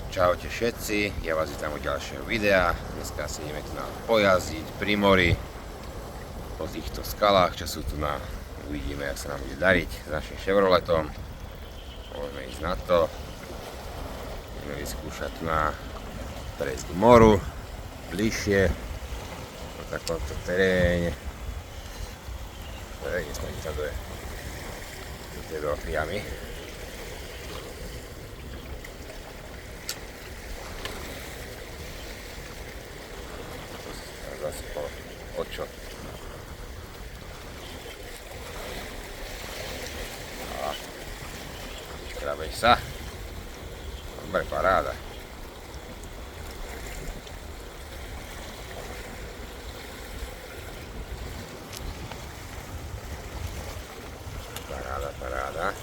Čaute všetci, ja vás vítam u ďalšieho videa. Dneska si ideme tu na pojazdiť pri mori po týchto skalách, čo sú tu na. Uvidíme, jak sa nám bude dariť s našim Chevroletom. Môžeme ísť na to. Budeme vyskúšať tu na prejsť k moru, bližšie, po takomto teréne. Nesmiem sa do jamy. Zasypal očo. Škrabej sa. Dobre, paráda. Paráda.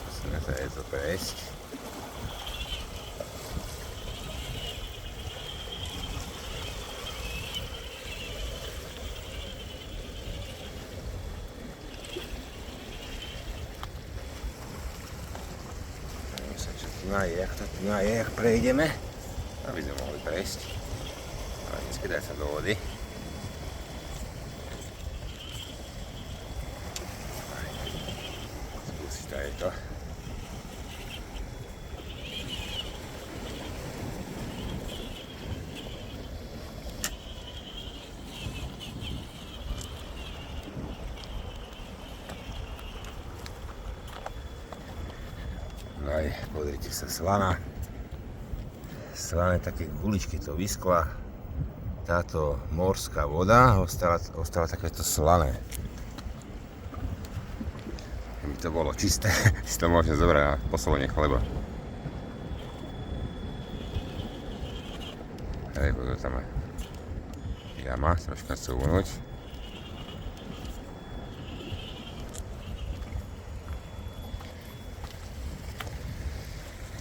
Musíme sa je to prejsť. Neviem sa, čo tu na je, jak prejdeme, aby sme mohli prejsť. Ale neskydaj sa do vody. Skúsiť aj to. Aj, pozrite sa, slana. Slané také guličky to vyskla. Táto morská voda ostala takéto slané. Keby to bolo čisté, si to môžem zobrať na posolenie chleba. Hej, pozor, tam je jama, troška cúvnuť.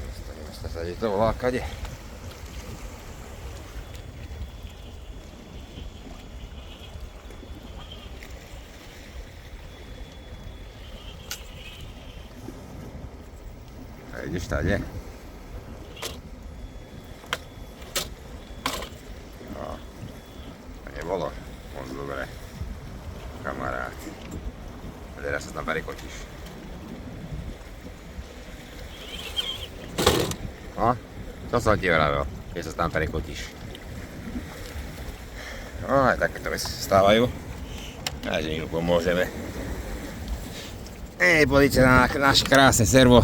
Dostaneme sa tady to volá kade. A ideš tady. No, to nebolo moc dobré, kamarát. A teraz sa tam prekočíš. No, čo som ti vravil, keď sa tam prekotíš. No, aj takéto veci stávajú. A že im pomôžeme. Pozrite na náš krásne servo.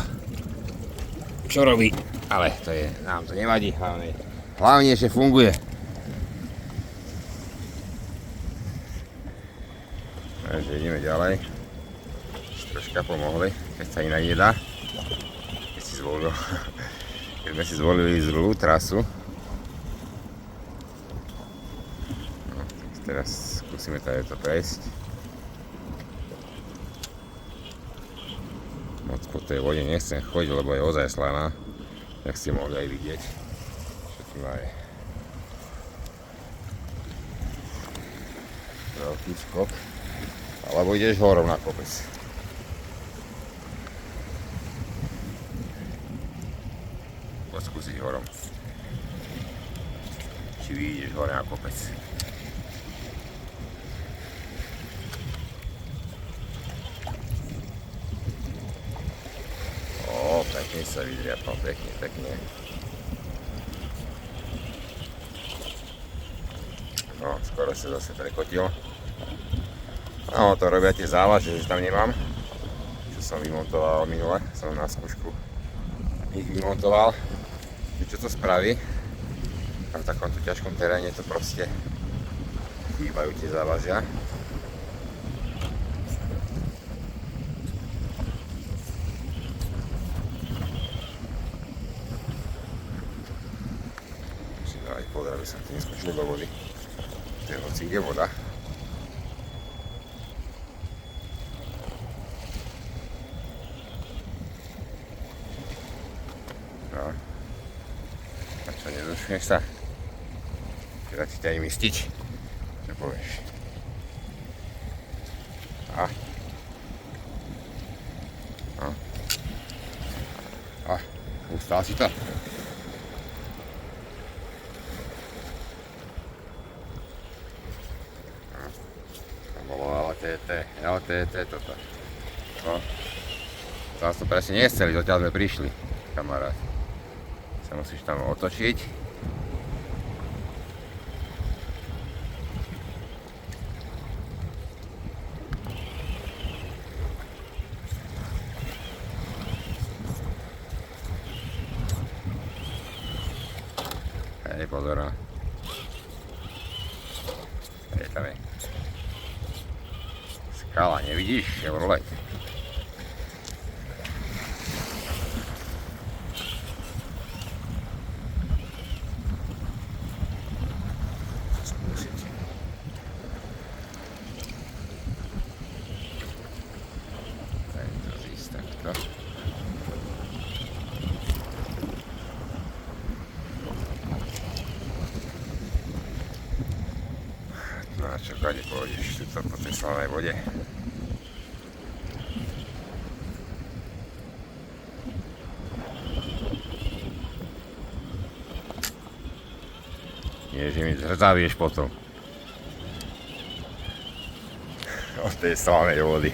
Čo robí? Ale to je, nám to nevadí, hlavne že funguje. Takže ideme ďalej. Troška pomohli, keď sa inak nedá. Keď sme si zvolili zlú trasu. No, teraz skúsime tady to prejsť. Moc po tej vode nechcem chodiť, lebo je ozaj slaná. Jak ste mohli aj vidieť. Čo tu je. Veľký skok. Alebo ideš horom na kopec. Poď skúsiť horom. Či vyjdeš hore na kopec. Pekne sa vydriapal, pekne. No, skoro sa zase prekotil. No, to robia tie závaže, že tam nemám. Čo som vymontoval minule, som na skúšku ich vymontoval. Čo to spraví? A v takomto ťažkom teréne to proste chýbajú tie závažia. Pozor, aby som ti neskočil do vody. To je hoci kde voda. No. A čo, nedošneš sa? Teda ti ťa im istiť? Čo povieš? A. A. A. Ustál si to? To bolo LTT toto. No. Tam to presne nechceli, dotiaľ sme prišli, kamarát. Sa musíš tam otočiť. Hej, pozor na. Hej, tam je. Skala, nevidíš? Chevrolet. Skúsiť. Hej, to zísť takto. No a čo, kade pôjdeš tuto po tej slanej vode? Nie, že mi zhrzavieš potom. Od tej slanej vody.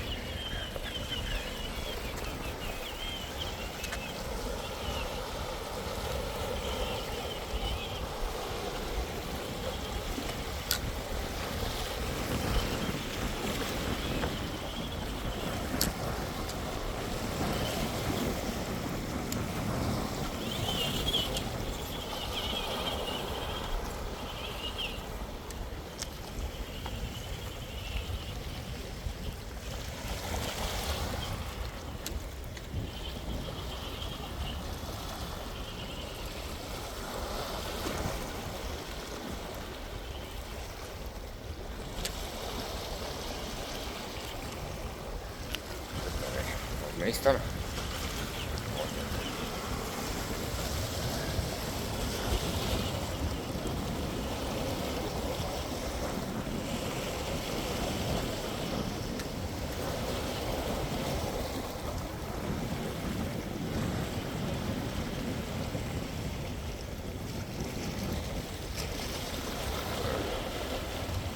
Miejsce.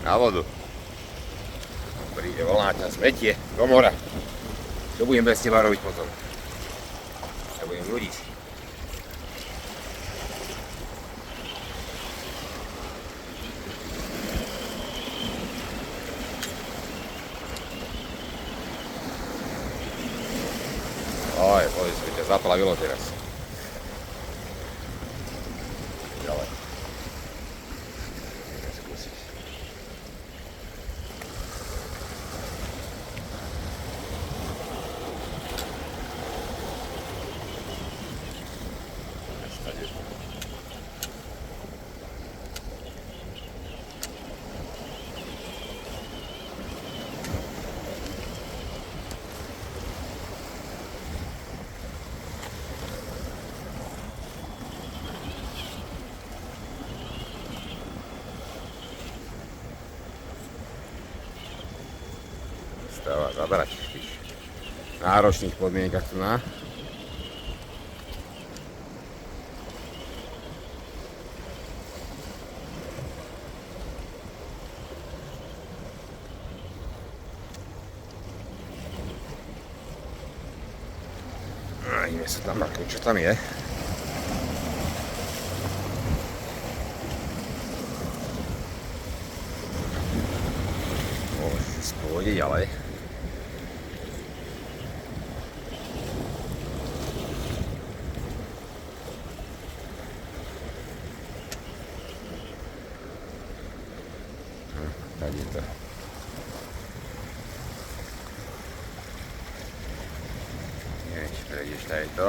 Na vodu. Príde vlna, ťa smetie do mora. Čo budem bez teba robiť potom? Ja budem ľudiť. Oj, pozri, by ťa zaplavilo teraz. Ďalej. Ideme skúsiť. Stáva zabrať v tých náročných podmienkach tu na. A ideme sa tam mrknúť, čo tam je. Môžeš pôjde ďalej. Tak je to. Neviem, či prejdeš tady to.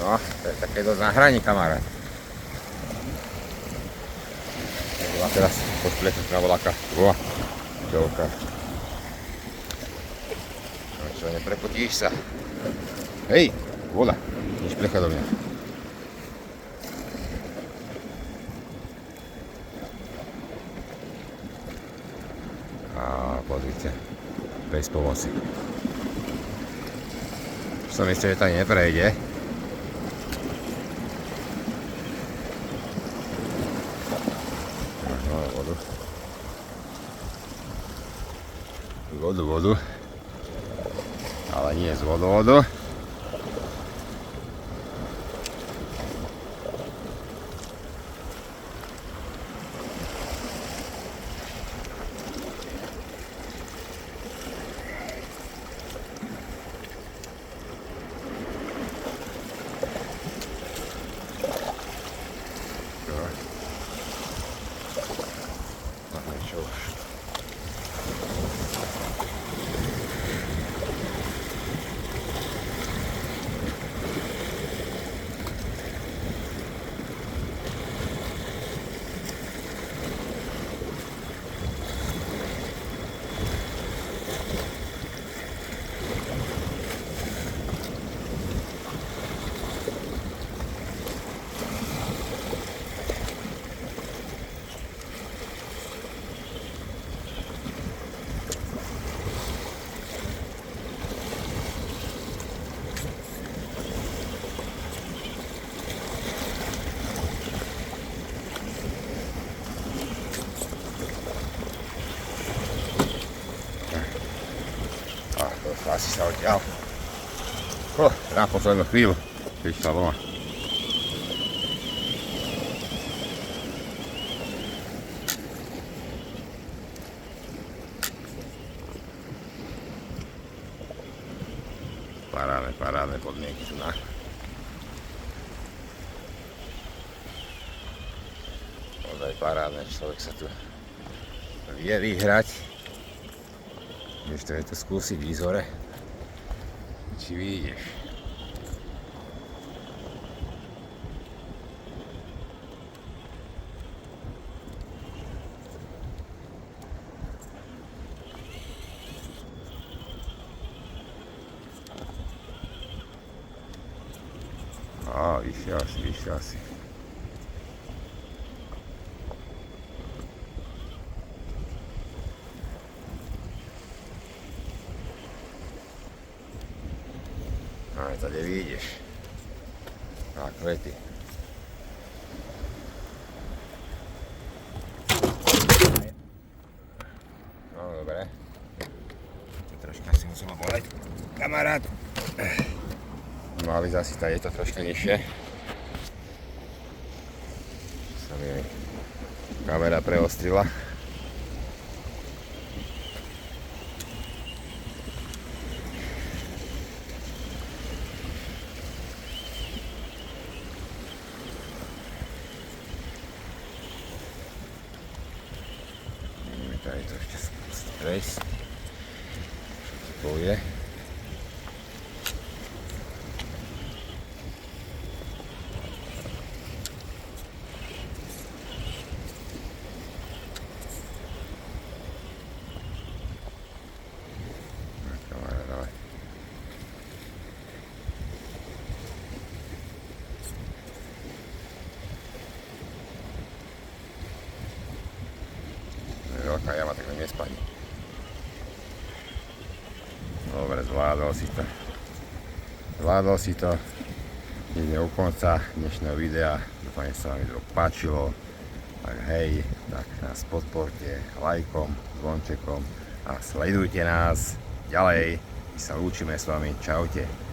No, to je také dosť na hraní, kamarát. A teraz pošpletnúť na voláka. Čelka. No čo, neprepotíš sa? Hej, voda, nič plecha do mňa. A pozrite, bez pomoci. Som myslel, že to ani neprejde. Vodu. Ale nie z vodu. Asi sa odtiaľ. Na poslednú chvíľu prišla vlna. Parádne podmienky tu na. Ozaj parádne, človek sa tu vie vyhrať. Ešte je to skúsiť ísť hore. Či vyjdeš. Vyšiel asi. Ale tady vyjdeš. A kvety. No dobre. Troška si muselo boleť. Kamarát. No ale zase tady je to troška nižšie. Sa mi kamera preostrila. Tady to ešte skúsiť prejsť. Čo to je? Veľká jama, tak nespadne. Dobre, zvládol si to. Ideme u konca dnešného videa. Dúfam, že sa vám video páčilo. Tak hej, tak nás podporte lajkom, zvončekom a sledujte nás ďalej. My sa lúčime s vami. Čaute.